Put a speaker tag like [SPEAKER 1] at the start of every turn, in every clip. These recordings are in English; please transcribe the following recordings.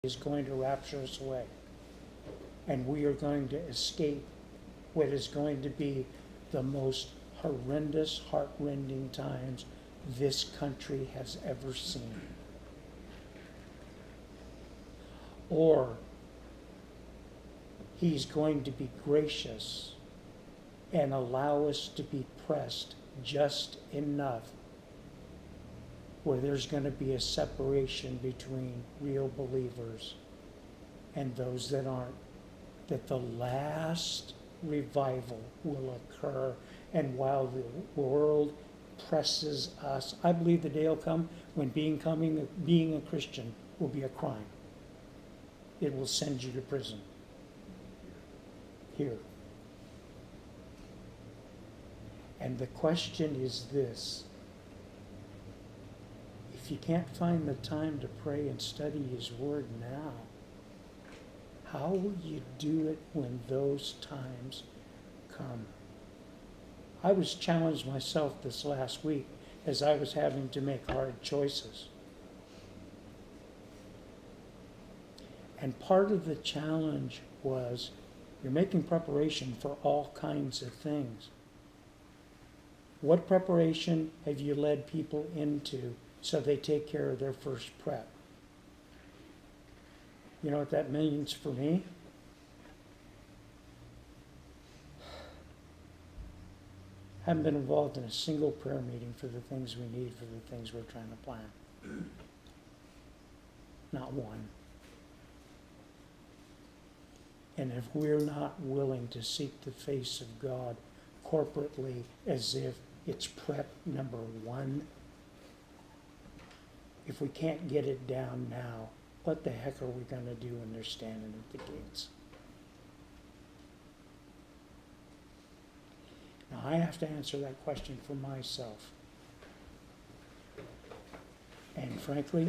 [SPEAKER 1] is going to rapture us away. And we are going to escape what is going to be the most horrendous, heart-rending times this country has ever seen. Or he's going to be gracious and allow us to be pressed just enough where there's going to be a separation between real believers and those that aren't. That the last revival will occur, and while the world presses us, I believe the day will come when being a Christian will be a crime. It will send you to prison. Here. And the question is this: if you can't find the time to pray and study His Word now, how will you do it when those times come? I was challenged myself this last week as I was having to make hard choices. And part of the challenge was you're making preparation for all kinds of things. What preparation have you led people into so they take care of their first prep? You know what that means for me? I haven't been involved in a single prayer meeting for the things we need, for the things we're trying to plan. Not one. And if we're not willing to seek the face of God corporately as if it's prep number one, if we can't get it down now, what the heck are we going to do when they're standing at the gates? Now, I have to answer that question for myself. And frankly,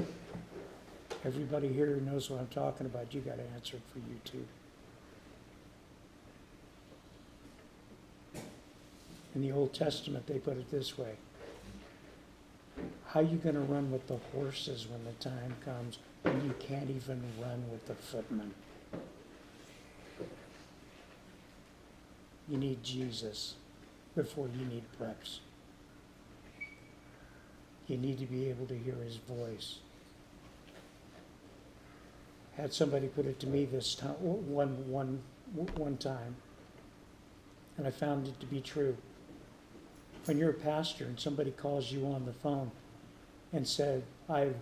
[SPEAKER 1] everybody here who knows what I'm talking about, you got to answer it for you too. In the Old Testament, they put it this way: how are you going to run with the horses when the time comes when you can't even run with the footmen? You need Jesus before you need preps. You need to be able to hear His voice. Had somebody put it to me this time, one time, and I found it to be true. When you're a pastor and somebody calls you on the phone and said, I've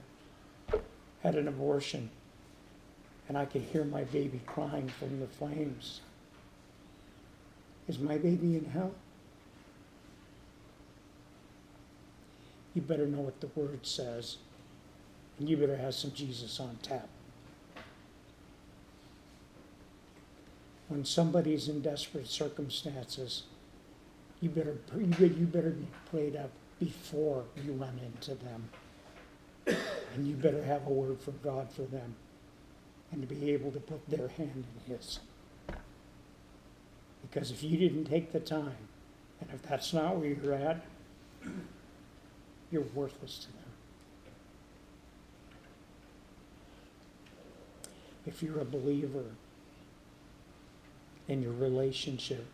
[SPEAKER 1] had an abortion and I can hear my baby crying from the flames. Is my baby in hell? You better know what the Word says, and you better have some Jesus on tap. When somebody's in desperate circumstances, you better be prayed up before you run into them. And you better have a word from God for them and to be able to put their hand in His. Because if you didn't take the time, and if that's not where you're at, you're worthless to them. If you're a believer and your relationship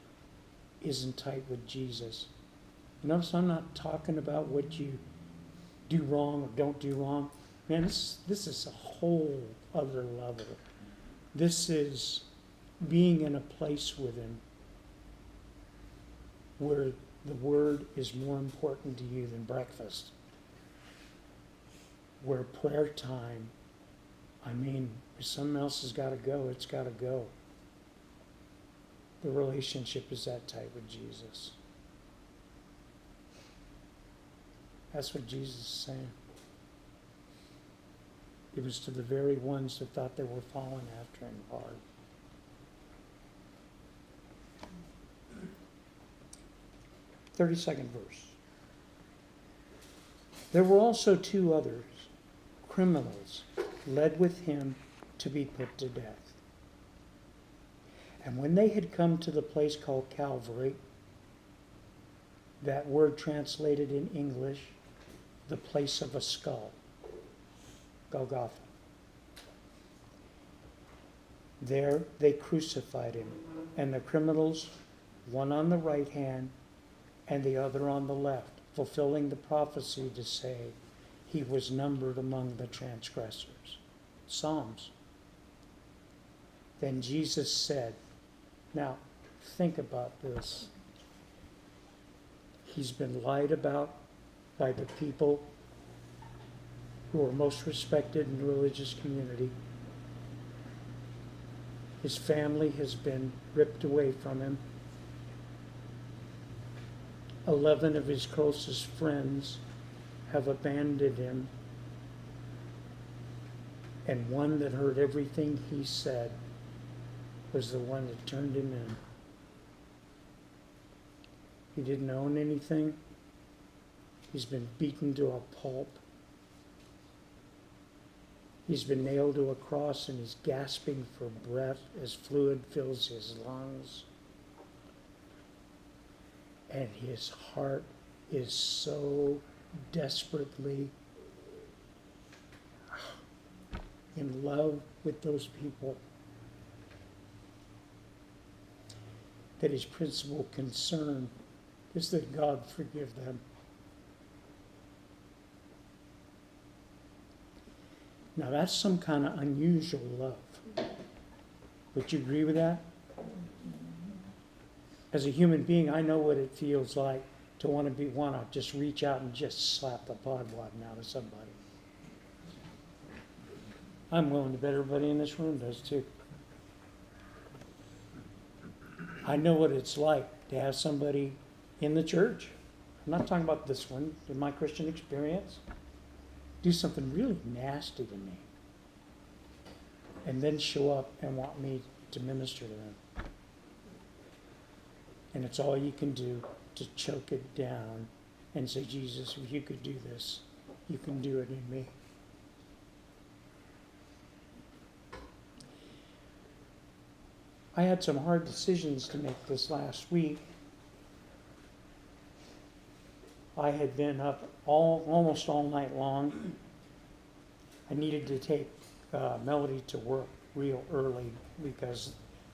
[SPEAKER 1] isn't tight with Jesus, notice I'm not talking about what you do wrong or don't do wrong. Man, this is a whole other level. This is being in a place with Him where the Word is more important to you than breakfast. Where prayer time, if something else has got to go, it's got to go. The relationship is that tight with Jesus. That's what Jesus is saying. It was to the very ones that thought they were following after Him hard. "32nd verse. There were also two others, criminals, led with Him to be put to death. And when they had come to the place called Calvary, that word translated in English, the place of a skull, Golgotha, There they crucified him, and the criminals, one on the right hand and the other on the left, fulfilling the prophecy to say he was numbered among the transgressors. Psalms. Then Jesus said, now think about this. He's been lied about by the people who are most respected in the religious community. His family has been ripped away from him. 11 of his closest friends have abandoned him. And one that heard everything he said was the one that turned him in. He didn't own anything. He's been beaten to a pulp. He's been nailed to a cross and he's gasping for breath as fluid fills his lungs. And his heart is so desperately in love with those people that his principal concern is that God forgive them. Now that's some kind of unusual love. Would you agree with that? As a human being, I know what it feels like to want to just reach out and just slap the podwadding out of somebody. I'm willing to bet everybody in this room does too. I know what it's like to have somebody in the church, I'm not talking about this one, in my Christian experience, do something really nasty to me and then show up and want me to minister to them. And it's all you can do to choke it down and say, Jesus, if you could do this, you can do it in me. I had some hard decisions to make this last week. I had been up almost all night long. I needed to take Melody to work real early because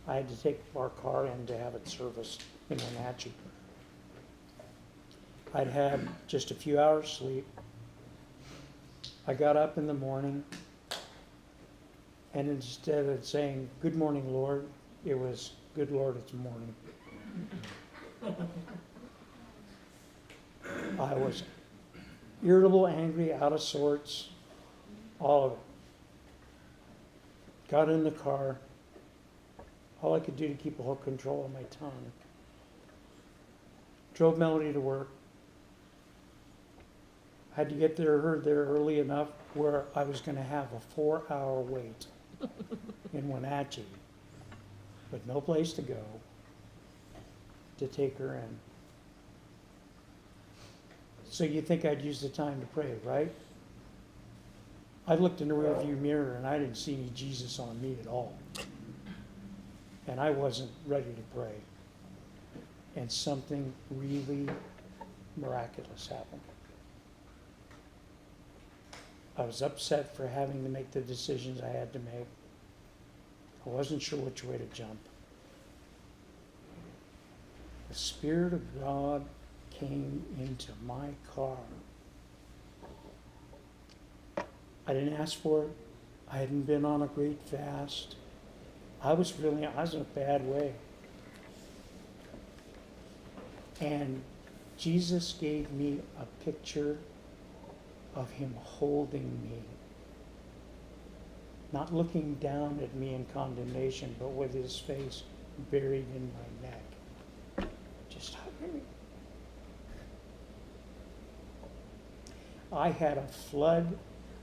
[SPEAKER 1] I had to take our car in to have it serviced in Wenatchee. I'd had just a few hours sleep. I got up in the morning, and instead of saying, "Good morning, Lord," it was, "Good Lord, it's morning." I was irritable, angry, out of sorts, all of it. Got in the car. All I could do to keep a hold control of my tongue. Drove Melody to work. Had to get her there early enough where I was going to have a 4-hour wait in Wenatchee, with no place to go to take her in. So you think I'd use the time to pray, right? I looked in the rearview mirror and I didn't see any Jesus on me at all. And I wasn't ready to pray. And something really miraculous happened. I was upset for having to make the decisions I had to make. I wasn't sure which way to jump. The Spirit of God came into my car. I didn't ask for it. I hadn't been on a great fast. I was in a bad way. And Jesus gave me a picture of him holding me. Not looking down at me in condemnation, but with his face buried in my neck. Just hugging me. I had a flood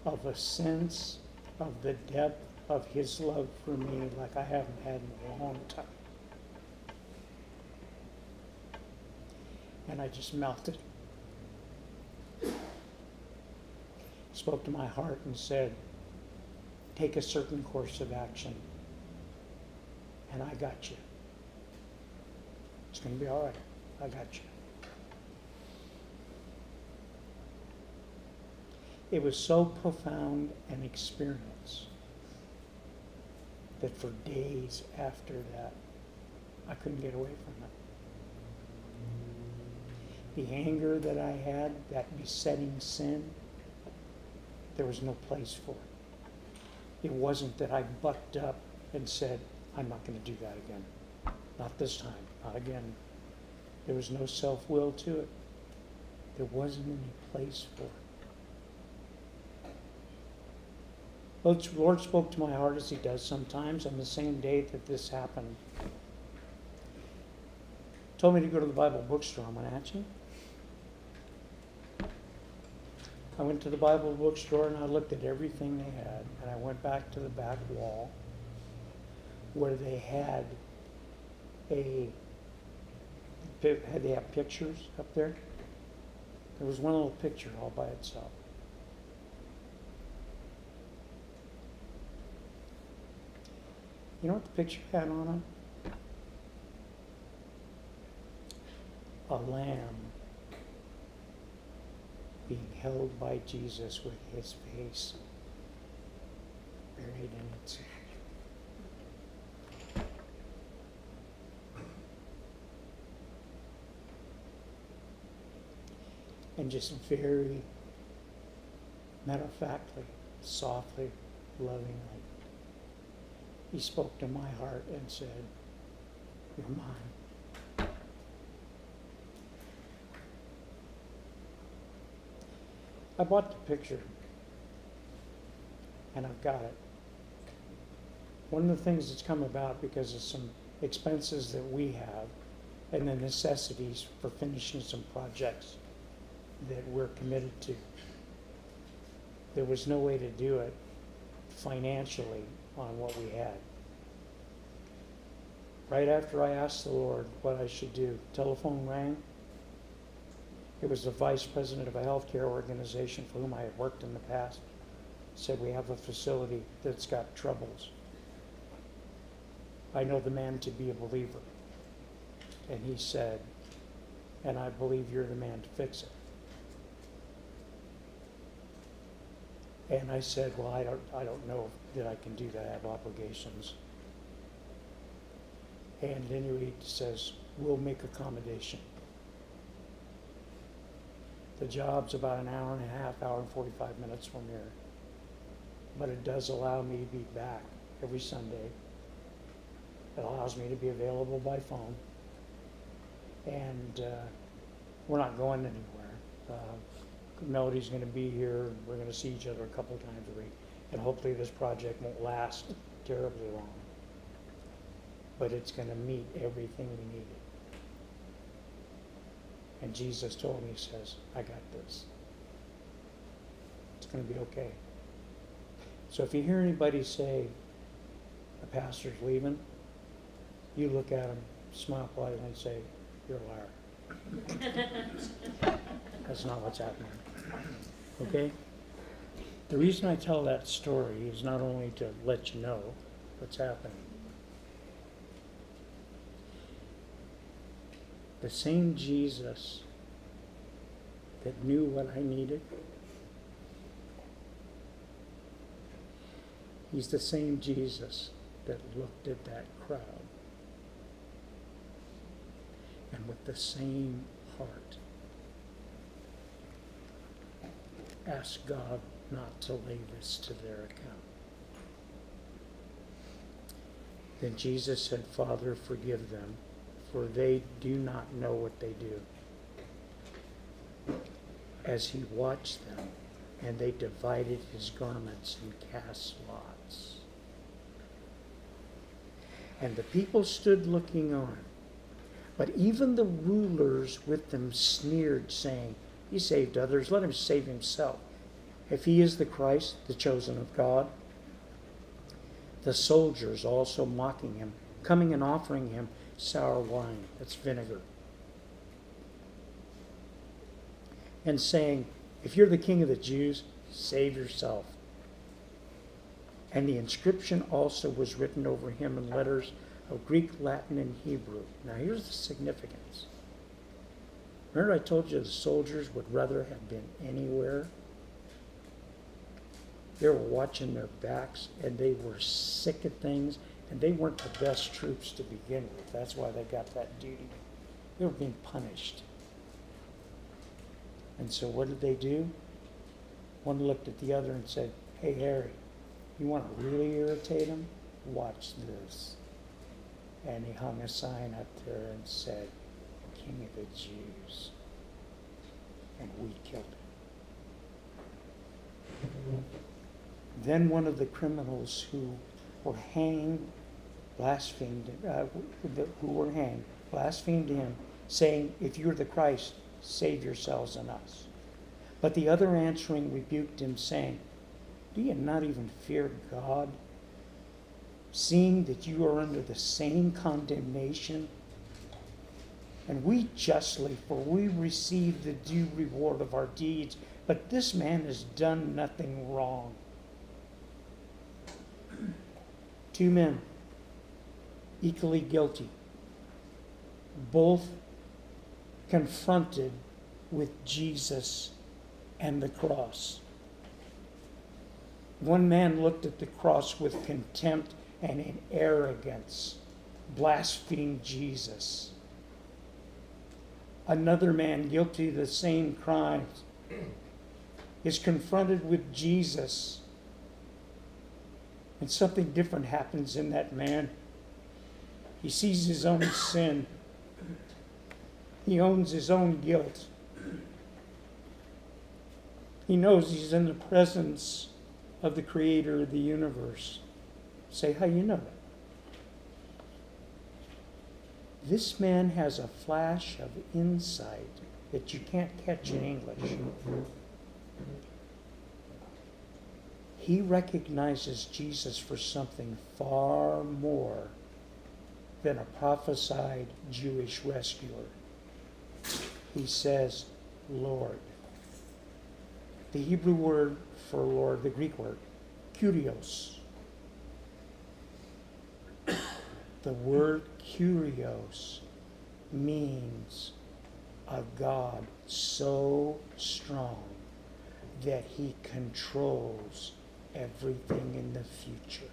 [SPEAKER 1] of a sense of the depth of his love for me like I haven't had in a long time. And I just melted. Spoke to my heart and said, take a certain course of action. And I got you. It's going to be all right. I got you. It was so profound an experience. that for days after that, I couldn't get away from it. The anger that I had, that besetting sin, there was no place for it. It wasn't that I bucked up and said, I'm not going to do that again. Not this time, not again. There was no self-will to it. There wasn't any place for it. Well, the Lord spoke to my heart as he does sometimes on the same day that this happened. Told me to go to the Bible bookstore. I went, at you. I went to the Bible bookstore and I looked at everything they had. And I went back to the back wall where they had they have pictures up there. There was one little picture all by itself. You know what the picture had on it? A lamb being held by Jesus with his face buried in its neck. And just very matter-of-factly, softly, lovingly, he spoke to my heart and said, "You're mine." I bought the picture, and I've got it. One of the things that's come about because of some expenses that we have and the necessities for finishing some projects that we're committed to. There was no way to do it financially on what we had. Right after I asked the Lord what I should do, telephone rang. It was the vice president of a healthcare organization for whom I had worked in the past. Said, we have a facility that's got troubles. I know the man to be a believer. And he said, and I believe you're the man to fix it. And I said, well, I don't know that I can do that. I have obligations. And anyway, he says, we'll make accommodation. The job's about an hour and a half, hour and 45 minutes from here. But it does allow me to be back every Sunday. It allows me to be available by phone. And we're not going anywhere. Melody's going to be here. And we're going to see each other a couple times a week. And hopefully this project won't last terribly long. But it's going to meet everything we needed. And Jesus told me, he says, I got this. It's going to be okay. So if you hear anybody say, a pastor's leaving, you look at him, smile politely, and say, you're a liar. That's not what's happening. Okay? The reason I tell that story is not only to let you know what's happening. The same Jesus that knew what I needed, he's the same Jesus that looked at that crowd and with the same heart asked God not to lay this to their account. Then Jesus said, Father, forgive them, for they do not know what they do. As he watched them, and they divided his garments and cast lots. And the people stood looking on. But even the rulers with them sneered, saying, he saved others, let him save himself. If he is the Christ, the chosen of God. The soldiers also mocking him, coming and offering him sour wine, that's vinegar, and saying, if you're the king of the Jews, save yourself. And the inscription also was written over him in letters of Greek, Latin, and Hebrew. Now here's the significance. Remember I told you the soldiers would rather have been anywhere? They were watching their backs, and they were sick of things, and they weren't the best troops to begin with. That's why they got that duty. They were being punished. And so what did they do? One looked at the other and said, "Hey, Harry, you want to really irritate them? Watch this." And he hung a sign up there and said, "King of the Jews." And we killed him. Then one of the criminals who were hanged blasphemed him, saying, "If you're the Christ, save yourselves and us." But the other answering rebuked him, saying, "Do you not even fear God, seeing that you are under the same condemnation? And we justly, for we receive the due reward of our deeds, but this man has done nothing wrong." Two men, equally guilty, both confronted with Jesus and the cross. One man looked at the cross with contempt and in arrogance, blasphemed Jesus. Another man, guilty of the same crimes, is confronted with Jesus, and something different happens in that man. He sees his own sin. He owns his own guilt. He knows he's in the presence of the Creator of the universe. Say, how you know that? This man has a flash of insight that you can't catch in English. He recognizes Jesus for something far more than a prophesied Jewish rescuer. He says, Lord. The Hebrew word for Lord, the Greek word, kurios. The word kurios means a God so strong that he controls everything in the future.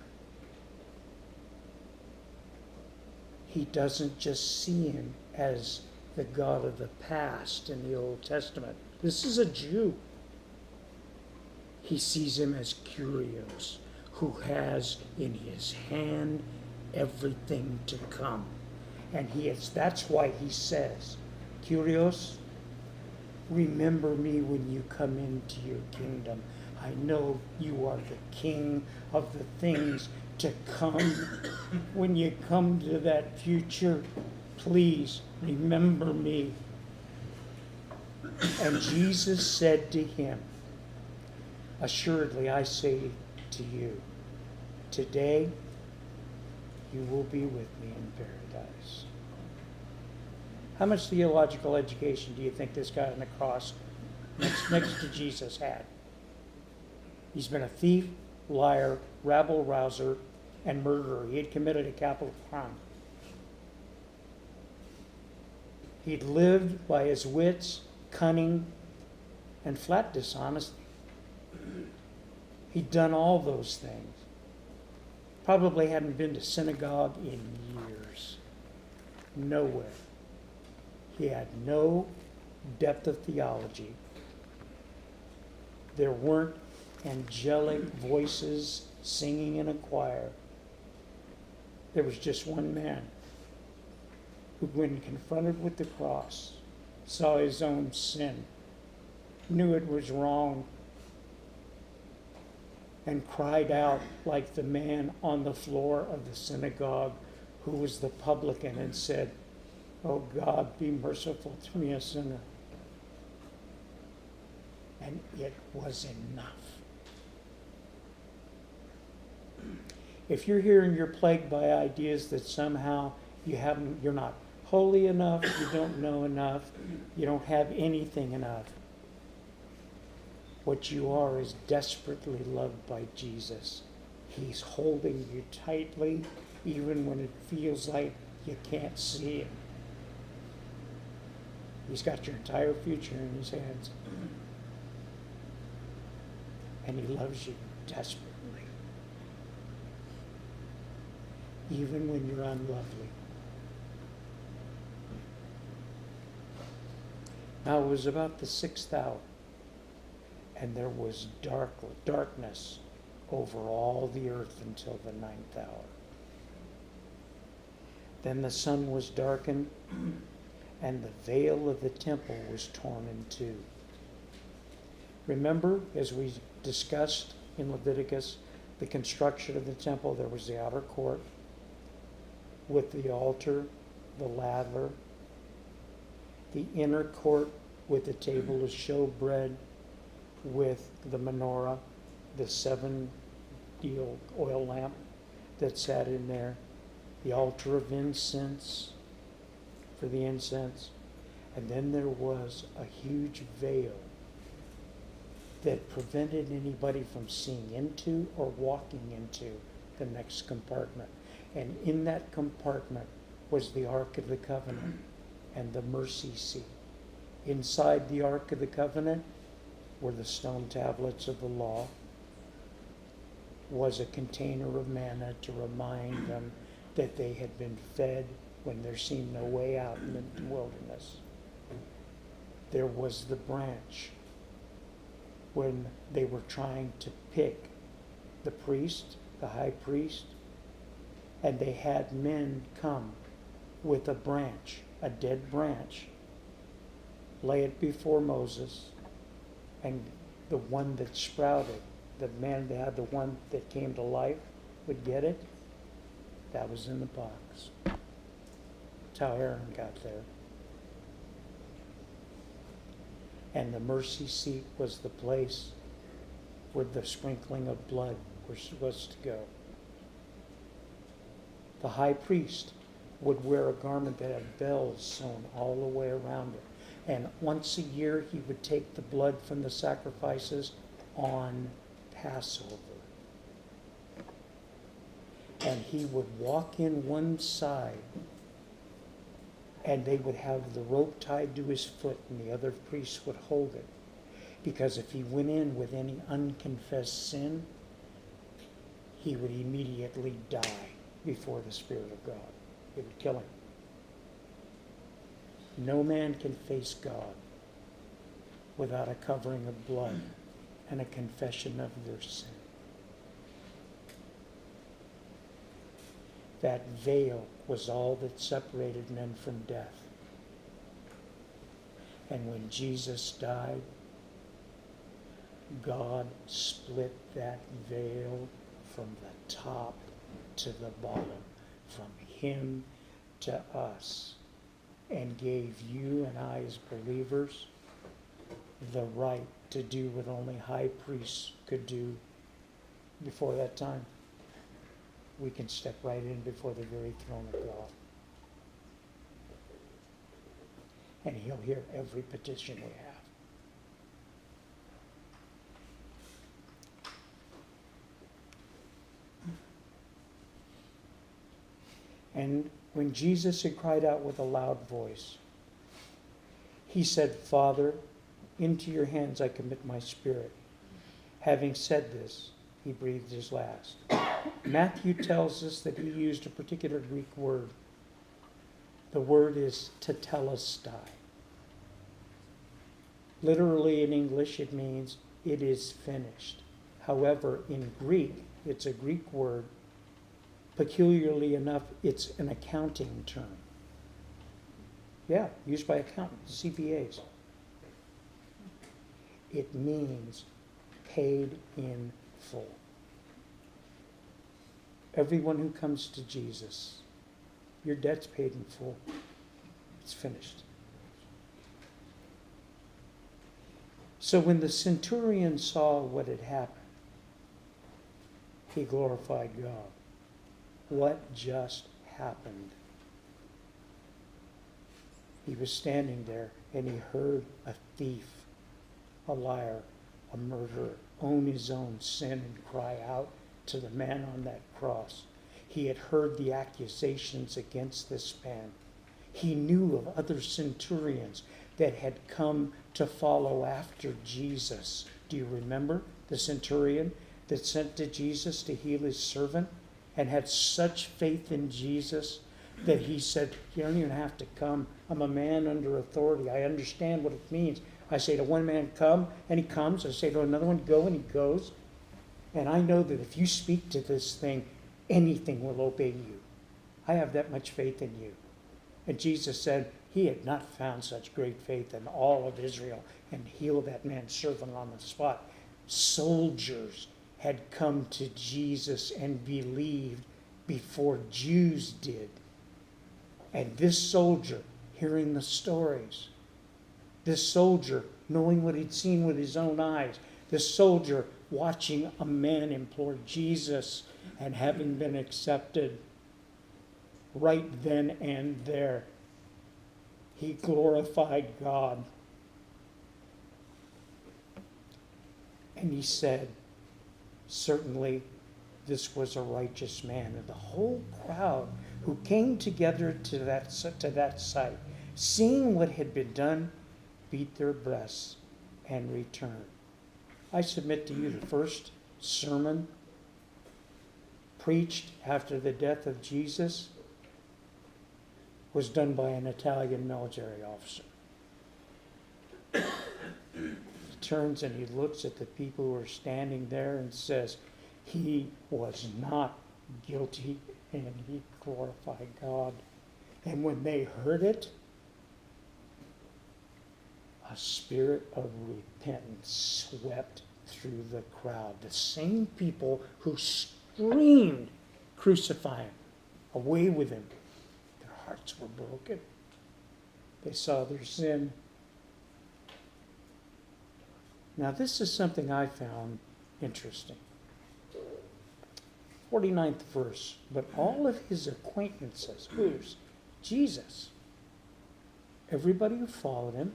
[SPEAKER 1] He doesn't just see him as the God of the past in the Old Testament. This is a Jew. He sees him as Kurios, who has in his hand everything to come. And that's why he says, Kurios, remember me when you come into your kingdom. I know you are the king of the things to come. When you come to that future, please remember me. And Jesus said to him, assuredly I say to you, today you will be with me in paradise. How much theological education do you think this guy on the cross next to Jesus had? He's been a thief, liar, rabble-rouser, and murderer. He had committed a capital crime. He'd lived by his wits, cunning, and flat dishonesty. He'd done all those things. Probably hadn't been to synagogue in years. Nowhere. He had no depth of theology. There weren't angelic voices singing in a choir. There was just one man who, when confronted with the cross, saw his own sin, knew it was wrong, and cried out like the man on the floor of the synagogue who was the publican and said, "Oh God, be merciful to me, a sinner." And it was enough. If you're here and you're plagued by ideas that somehow you're not holy enough, you don't know enough, you don't have anything enough, what you are is desperately loved by Jesus. He's holding you tightly, even when it feels like you can't see him. He's got your entire future in his hands. And he loves you. desperately. Even when you're unlovely. Now it was about the 6th hour, and there was darkness over all the earth until the 9th hour. Then the sun was darkened, and the veil of the temple was torn in two. Remember, as we discussed in Leviticus, the construction of the temple, there was the outer court with the altar, the laver, the inner court with the table of showbread, with the menorah, the 7-deal oil lamp that sat in there, the altar of incense for the incense, and then there was a huge veil that prevented anybody from seeing into or walking into the next compartment. And in that compartment was the Ark of the Covenant and the mercy seat. Inside the Ark of the Covenant were the stone tablets of the law, was a container of manna to remind them that they had been fed when there seemed no way out in the wilderness. There was the branch when they were trying to pick the priest, the high priest, and they had men come with a branch, a dead branch, lay it before Moses, and the one that sprouted, the man that had the one that came to life would get it. That was in the box. That's how Aaron got there. And the mercy seat was the place where the sprinkling of blood was supposed to go. The high priest would wear a garment that had bells sewn all the way around it. And once a year he would take the blood from the sacrifices on Passover. And he would walk in one side, and they would have the rope tied to his foot, and the other priests would hold it. Because if he went in with any unconfessed sin, he would immediately die before the Spirit of God. It would kill him. No man can face God without a covering of blood and a confession of their sin. That veil was all that separated men from death. And when Jesus died, God split that veil from the top to the bottom, from him to us, and gave you and I as believers the right to do what only high priests could do before that time. We can step right in before the very throne of God. And he'll hear every petition we have. And when Jesus had cried out with a loud voice, he said, "Father, into your hands I commit my spirit." Having said this, he breathed his last. Matthew tells us that he used a particular Greek word. The word is tetelestai. Literally in English, it means it is finished. However, in Greek, it's a Greek word. Peculiarly enough, it's an accounting term. Yeah, used by accountants, CPAs. It means paid in full. Everyone who comes to Jesus, your debt's paid in full. It's finished. So when the centurion saw what had happened, he glorified God. What just happened? He was standing there and he heard a thief, a liar, a murderer own his own sin and cry out to the man on that cross. He had heard the accusations against this man. He knew of other centurions that had come to follow after Jesus. Do you remember the centurion that sent to Jesus to heal his servant and had such faith in Jesus that he said, you don't even have to come. I'm a man under authority. I understand what it means. I say to one man, come, and he comes. I say to another one, go, and he goes. And I know that if you speak to this thing, anything will obey you. I have that much faith in you. And Jesus said he had not found such great faith in all of Israel and healed that man's servant on the spot. Soldiers had come to Jesus and believed before Jews did. And this soldier, hearing the stories, this soldier knowing what he'd seen with his own eyes, this soldier watching a man implore Jesus and having been accepted right then and there, he glorified God. And he said, certainly this was a righteous man. And the whole crowd who came together to that sight, seeing what had been done, beat their breasts and returned. I submit to you the first sermon preached after the death of Jesus was done by an Italian military officer. He turns and he looks at the people who are standing there and says, he was not guilty, and he glorified God. And when they heard it, a spirit of repentance swept through the crowd. The same people who screamed, crucify him, away with him, their hearts were broken. They saw their sin. Now, this is something I found interesting. 49th verse. But all of his acquaintances, who's? Jesus. Everybody who followed him,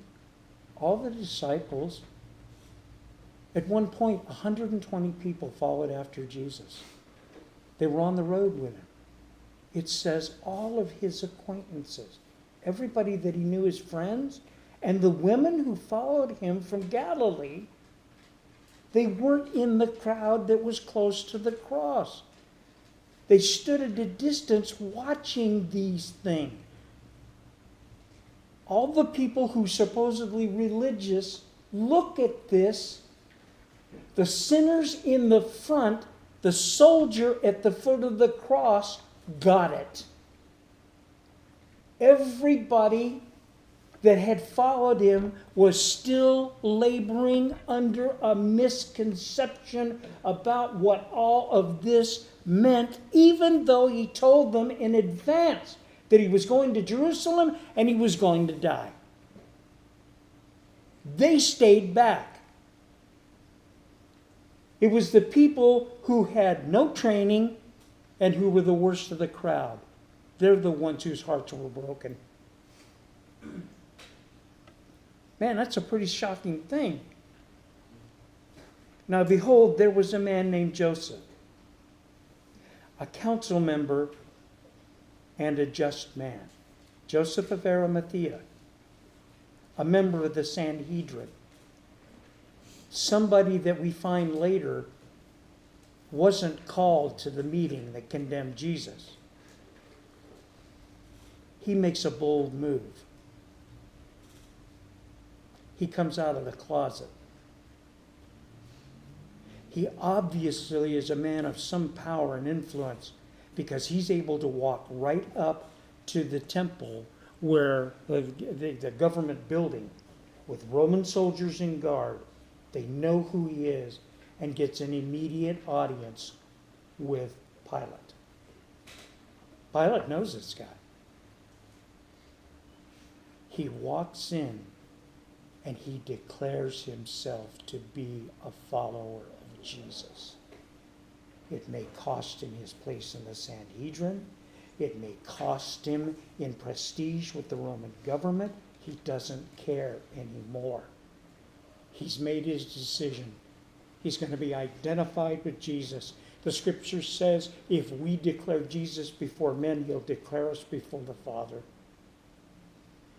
[SPEAKER 1] all the disciples. At one point, 120 people followed after Jesus. They were on the road with him. It says all of his acquaintances, everybody that he knew as friends, and the women who followed him from Galilee, they weren't in the crowd that was close to the cross. They stood at a distance watching these things. All the people who supposedly religious look at this. The sinners in the front, the soldier at the foot of the cross got it. Everybody that had followed him was still laboring under a misconception about what all of this meant, even though he told them in advance that he was going to Jerusalem and he was going to die. They stayed back. It was the people who had no training and who were the worst of the crowd. They're the ones whose hearts were broken. Man, that's a pretty shocking thing. Now, behold, there was a man named Joseph, a council member and a just man. Joseph of Arimathea, a member of the Sanhedrin. Somebody that we find later wasn't called to the meeting that condemned Jesus. He makes a bold move. He comes out of the closet. He obviously is a man of some power and influence because he's able to walk right up to the temple where the government building with Roman soldiers in guard. They know who he is and gets an immediate audience with Pilate. Pilate knows this guy. He walks in and he declares himself to be a follower of Jesus. It may cost him his place in the Sanhedrin. It may cost him in prestige with the Roman government. He doesn't care anymore. He's made his decision. He's going to be identified with Jesus. The scripture says if we declare Jesus before men, he'll declare us before the Father.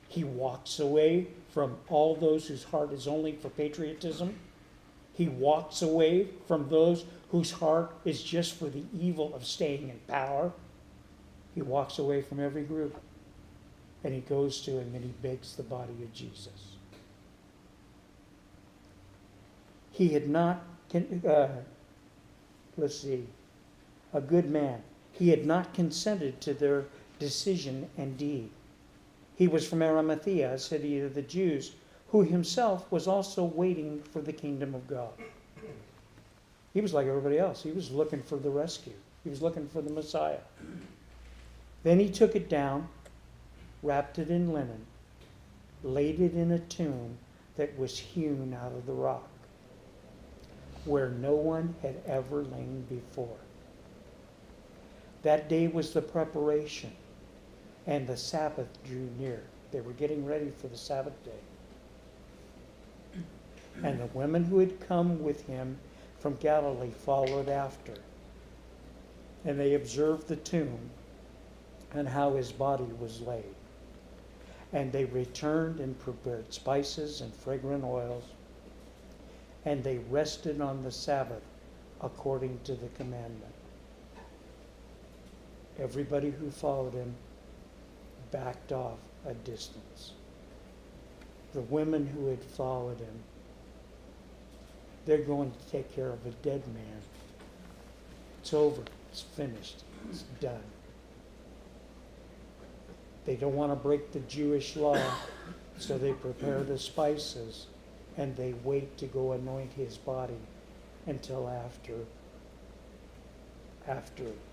[SPEAKER 1] He walks away from all those whose heart is only for patriotism. He walks away from those whose heart is just for the evil of staying in power, he walks away from every group and he goes to him and he begs the body of Jesus. He had not, a good man. He had not consented to their decision and deed. He was from Arimathea, a city of the Jews, who himself was also waiting for the kingdom of God. He was like everybody else. He was looking for the rescue. He was looking for the Messiah. Then he took it down, wrapped it in linen, laid it in a tomb that was hewn out of the rock, where no one had ever lain before. That day was the preparation, and the Sabbath drew near. They were getting ready for the Sabbath day. And the women who had come with him from Galilee followed after. And they observed the tomb and how his body was laid. And they returned and prepared spices and fragrant oils. And they rested on the Sabbath according to the commandment. Everybody who followed him backed off a distance. The women who had followed him, they're going to take care of a dead man. It's over. It's finished. It's done. They don't want to break the Jewish law, so they prepare the spices and they wait to go anoint his body until after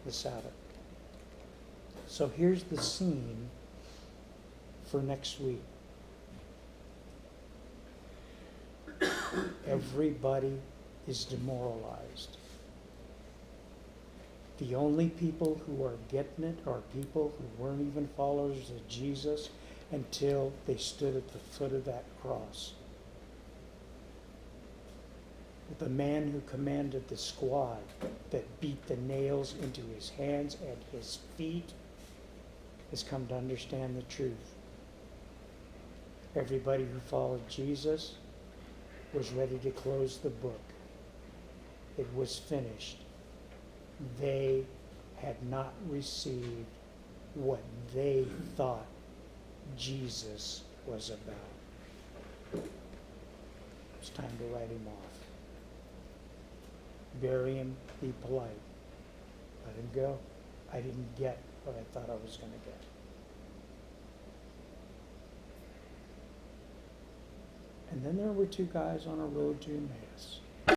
[SPEAKER 1] the Sabbath. So here's the scene for next week. Everybody is demoralized. The only people who are getting it are people who weren't even followers of Jesus until they stood at the foot of that cross. The man who commanded the squad that beat the nails into his hands and his feet has come to understand the truth. Everybody who followed Jesus was ready to close the book. It was finished. They had not received what they thought Jesus was about. It's time to write him off. Bury him, be polite. Let him go. I didn't get what I thought I was going to get. And then there were two guys on a road to Emmaus.